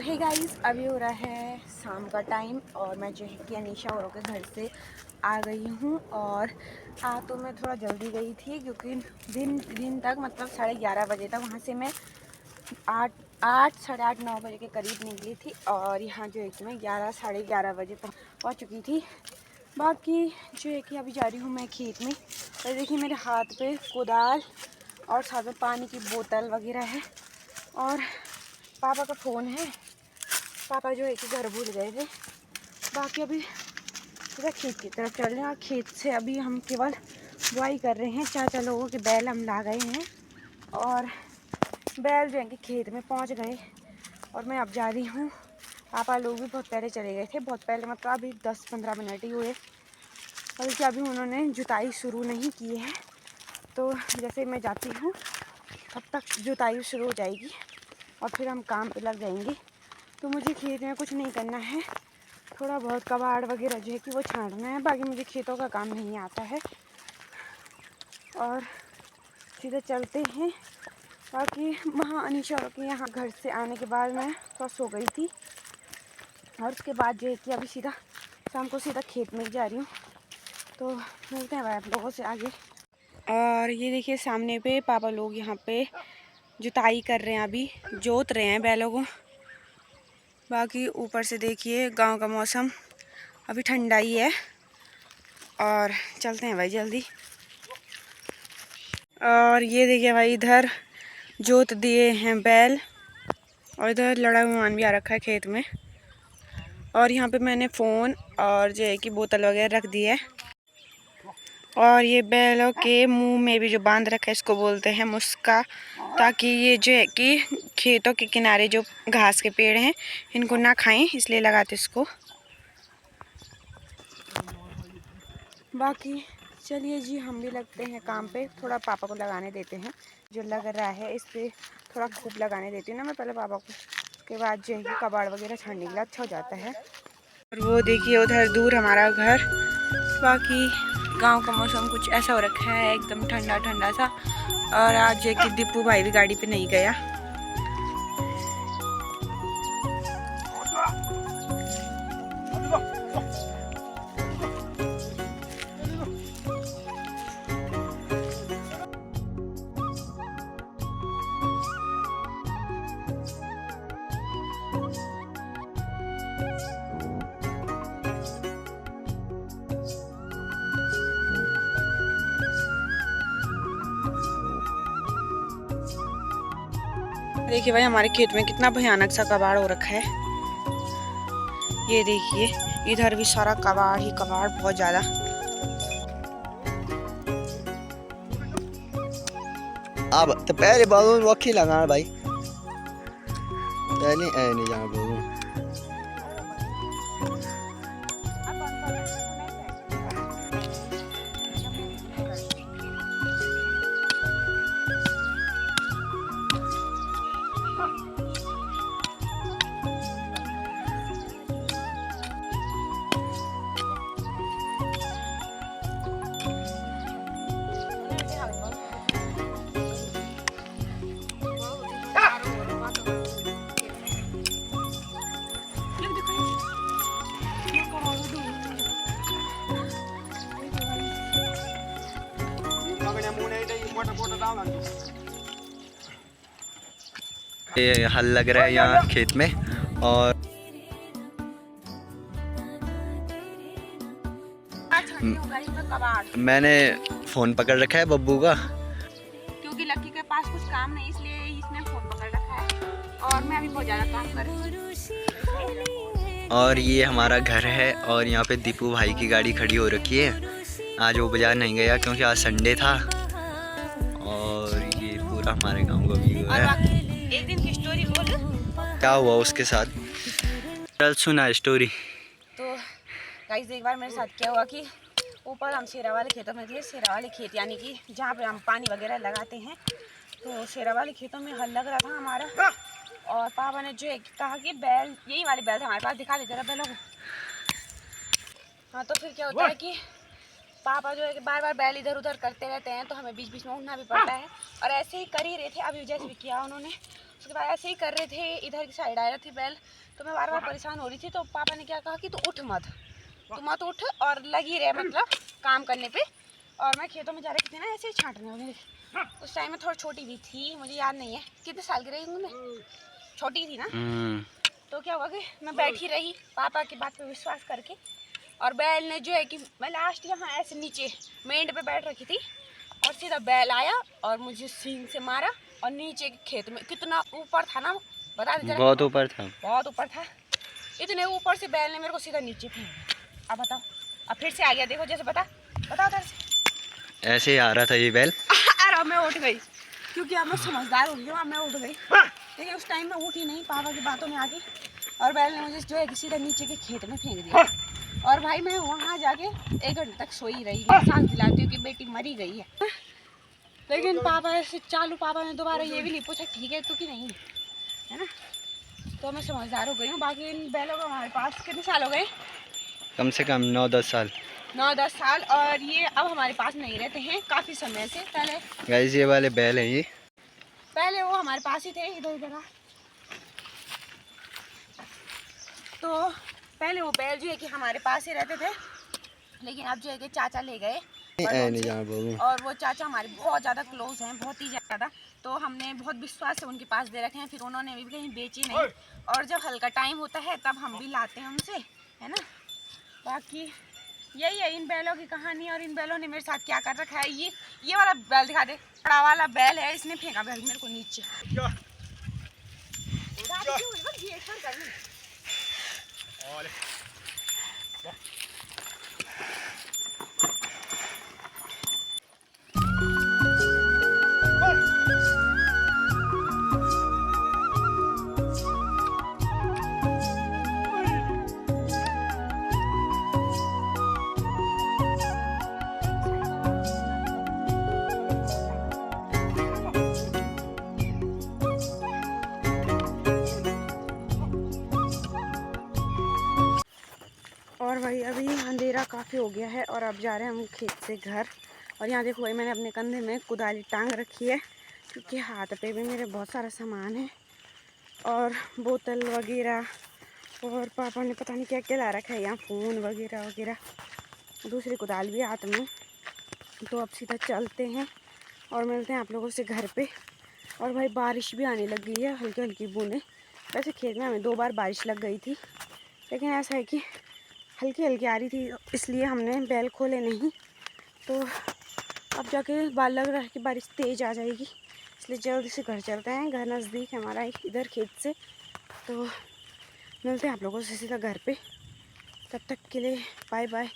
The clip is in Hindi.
हे गाइस, अभी हो रहा है शाम का टाइम और मैं जो है कि अनीशा औरों के घर से आ गई हूँ। और तो मैं थोड़ा जल्दी गई थी क्योंकि दिन तक मतलब 11:30 बजे तक वहाँ से मैं 8 साढ़े 8 9 बजे के करीब निकली थी और यहाँ जो है कि मैं 11 साढ़े 11 बजे तक पहुँच चुकी थी। बाकी जो है कि अभी जा रही हूँ मैं खेत में। और देखिए मेरे हाथ पे कुदाल और साथ में पानी की बोतल वगैरह है और पापा का फ़ोन है। पापा जो है कि घर भूल गए थे। बाकी अभी सीधा खेत की तरफ चल रहे हैं और खेत से अभी हम केवल बुआई कर रहे हैं। 4 लोगों के बैल हम ला गए हैं और बैल जो है कि खेत में पहुंच गए और मैं अब जा रही हूँ। पापा लोग भी बहुत पहले चले गए थे, बहुत पहले मतलब अभी 10-15 मिनट ही हुए। और देखिए अभी उन्होंने जुताई शुरू नहीं की है, तो जैसे मैं जाती हूँ तब तक जुताई शुरू हो जाएगी और फिर हम काम पे लग जाएंगे। तो मुझे खेत में कुछ नहीं करना है, थोड़ा बहुत कबाड़ वगैरह जो है कि वो छांटना है। बाकी मुझे खेतों का काम नहीं आता है और सीधे चलते हैं। बाकी वहाँ अनीशा के यहाँ घर से आने के बाद मैं थोड़ा सो गई थी और उसके बाद जो है कि अभी सीधा शाम को सीधा खेत में जा रही हूँ। तो मिलते हैं भाई आप लोगों से आगे। और ये देखिए सामने पे पापा लोग यहाँ पे जुताई कर रहे हैं, अभी जोत रहे हैं बैलों को। बाकी ऊपर से देखिए गांव का मौसम अभी ठंडा ही है और चलते हैं भाई जल्दी। और ये देखिए भाई इधर जोत दिए हैं बैल और इधर लड़ा मेहमान भी आ रखा है खेत में। और यहाँ पे मैंने फ़ोन और जो है कि बोतल वगैरह रख दी है। और ये बैलों के मुंह में भी जो बांध रखा है इसको बोलते हैं मुस्का, ताकि ये जो है कि खेतों के किनारे जो घास के पेड़ हैं इनको ना खाएं, इसलिए लगाते इसको। बाकी चलिए जी हम भी लगते हैं काम पे। थोड़ा पापा को लगाने देते हैं, जो लग रहा है इस पर थोड़ा खूब लगाने देती हूँ ना मैं पहले पापा को। उसके बाद जो है कि कबाड़ वगैरह छानने के लिए अच्छा हो जाता है। और वो देखिए उधर दूर हमारा घर। बाकी गांव का मौसम कुछ ऐसा हो रखा है, एकदम ठंडा ठंडा सा। और आज है कि दीपू भाई भी गाड़ी पे नहीं गया। देखिए भाई हमारे खेत में कितना भयानक सा कबाड़ हो रखा है। ये देखिए इधर भी सारा कबाड़ ही कबाड़, बहुत ज्यादा। अब तो पहले बालों में वक्की लगाना भाई, पहले ऐ नहीं जाना बोलूं। ये हल लग रहा है यहाँ खेत में। और मैंने फोन पकड़ रखा है बब्बू का, क्योंकि लक्की के पास कुछ काम नहीं, इसलिए इसने फोन पकड़ रखा है और मैं अभी बहुत ज़्यादा काम कर रही हूँ। और ये हमारा घर है और यहाँ पे दीपू भाई की गाड़ी खड़ी हो रखी है। आज वो बाजार नहीं गया क्योंकि आज संडे था। और ये पूरा हमारे गांव का व्यू है। एक दिन की स्टोरी बोल, क्या हुआ उसके साथ, चल सुना स्टोरी। तो गाइस एक बार मेरे साथ क्या हुआ कि ऊपर हम शेरा वाले खेतों में थे। शेरा वाले खेत यानी कि जहाँ पे हम पानी वगैरह लगाते हैं, तो शेरा वाले खेतों में हल लग रहा था हमारा। और पापा ने जो है कहा कि बैल, यही वाले बैल थे हमारे पास, दिखा देते रहे बैलों को। हाँ तो फिर क्या होता है कि पापा जो है कि बार बार बैल इधर उधर करते रहते हैं, तो हमें बीच बीच में उठना भी पड़ता है। और ऐसे ही कर ही रहे थे, अभी जैसे भी किया उन्होंने उसके बाद ऐसे ही कर रहे थे, इधर की साइड आ रही थी बैल, तो मैं बार बार परेशान हो रही थी। तो पापा ने क्या कहा कि तू उठ मत, तू मत उठ और लगी रहे मतलब काम करने पे। और मैं खेतों में जा रही थी ना ऐसे ही छांटने वगैरह। उस टाइम में थोड़ा छोटी भी थी, मुझे याद नहीं है कितने साल की रही हूँ मैं, छोटी थी ना। तो क्या हुआ कि मैं बैठी रही पापा की बात पे विश्वास करके, और बैल ने जो है कि मैं लास्ट यहाँ ऐसे नीचे मेंढ पे बैठ रखी थी, और सीधा बैल आया और मुझे सींग से मारा। और नीचे के खेत में कितना ऊपर था ना वो, बता दे जरा। बहुत ऊपर था, बहुत ऊपर था। इतने ऊपर से बैल ने मेरे को सीधा नीचे फेंक दिया। अब बताओ, अब फिर से आ गया, देखो जैसे बताओ उधर से ऐसे ही आ रहा था ये बैल। अरे अब मैं उठ गई, क्योंकि अब मैं समझदार हो गई हूँ। अब मैं उठ गई, लेकिन उस टाइम में उठी नहीं, पापा की बातों में आके, और बैल ने मुझे जो है कि सीधा नीचे के खेत में फेंक दिया। और भाई मैं वहाँ जाके 1 घंटे तक सोई रही, सांस दिलाती हूँ कि बेटी मरी गई है। लेकिन पापा ऐसे चालू, पापा ने दोबारा ये भी नहीं पूछा ठीक है तू कि नहीं, है ना। तो मैं समझदार हो गई हूँ। बाकी इन बैलों को हमारे पास कितने साल हो गए? कम से कम 9-10 साल। 9-10 साल। और ये अब हमारे पास नहीं रहते हैं काफ़ी समय से। पहले गाइस ये वाले बैल हैं, ये पहले वो हमारे पास ही थे, इधर इधर। तो पहले वो बैल जो है कि हमारे पास ही रहते थे, लेकिन अब जो है कि चाचा ले गए। और वो चाचा हमारे बहुत ज़्यादा क्लोज हैं, बहुत ही ज़्यादा। तो हमने बहुत विश्वास से उनके पास दे रखे हैं, फिर उन्होंने भी कहीं बेची नहीं। और जब हल्का टाइम होता है तब हम भी लाते हैं उनसे, है ना। बाकी यही है इन बैलों की कहानी। और इन बैलों ने मेरे साथ क्या कर रखा है, ये वाला बैल दिखा दे, बड़ा वाला बैल है, इसने फेंका बैल मेरे को नीचे। और भाई अभी अंधेरा काफ़ी हो गया है, और अब जा रहे हैं हम खेत से घर। और यहाँ देखो भाई, मैंने अपने कंधे में कुदाली टांग रखी है, क्योंकि हाथ पे भी मेरे बहुत सारा सामान है, और बोतल वगैरह, और पापा ने पता नहीं क्या क्या ला रखा है यहाँ, फ़ोन वगैरह वगैरह। दूसरी कुदाल भी हाथ में। तो अब सीधा चलते हैं और मिलते हैं आप लोगों से घर पे। और भाई बारिश भी आने लग गई है, हल्की हल्की बूंदें। वैसे खेत में हमें 2 बार बारिश लग गई थी, लेकिन ऐसा है कि हल्की हल्की आ रही थी, इसलिए हमने बैल खोले नहीं। तो अब जाके बाल लग रहा है कि बारिश तेज़ आ जाएगी, इसलिए जल्दी से घर चलते हैं। घर नज़दीक है हमारा इधर खेत से। तो मिलते हैं आप लोगों से सीधा घर पे। तब तक के लिए बाय बाय।